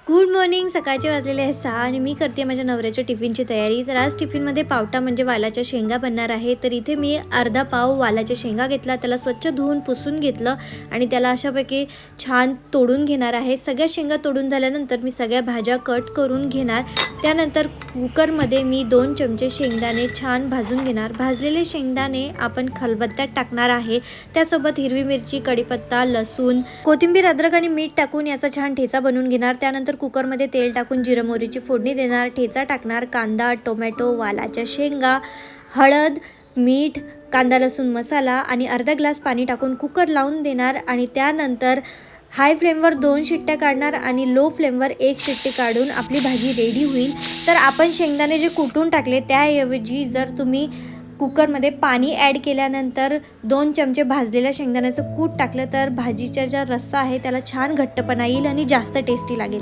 Good morning. सकाळचे वाजलेले आहेत 6 आणि मी करते माझ्या नवऱ्याच्या टिफिनची तयारी. तर आज टिफिनमध्ये पावटा म्हणजे वालाच्या शेंगा बनणार आहे. तर इथे मी अर्धा पाव वालाच्या शेंगा घेतला, त्याला स्वच्छ धुवून पुसून घेतलं आणि त्याला अशापैकी छान तोडून घेणार आहे. सगळ्या शेंगा तोडून झाल्यानंतर मी सगळ्या भाज्या कट करून घेणार. त्यानंतर कुकरमध्ये मी 2 चमचे शेंगदाणे छान भाजून घेणार. भाजलेले शेंगदाणे आपण खलबत्त्यात टाकणार आहे. त्यासोबत हिरवी मिरची, कढीपत्ता, लसूण, कोथिंबीर, अद्रक आणि मीठ टाकून याचा छान ठेचा बनवून घेणार. त्यानंतर कुकरमध्ये तेल टाकून जिरं मोहरीची फोडणी देणार. ठेचा टाकणार, कांदा, टोमॅटो, वालाच्या शेंगा, हळद, मीठ, कांदा लसूण मसाला आणि अर्धा ग्लास पाणी टाकून कुकर लावून देणार. आणि त्यानंतर हाय फ्लेमवर 2 शिट्ट्या काढणार आणि लो फ्लेमवर 1 शिट्टी काढून आपली भाजी रेडी होईल. तर आपण शेंगदाणे जे कुटून टाकले त्याऐवजी जर तुम्ही कुकरमध्ये पाणी ॲड केल्यानंतर 2 चमचे भाजलेल्या शेंगदाण्याचं कूट टाकलं तर भाजीचा ज्या रस्सा आहे त्याला छान घट्टपणा येईल आणि जास्त टेस्टी लागेल.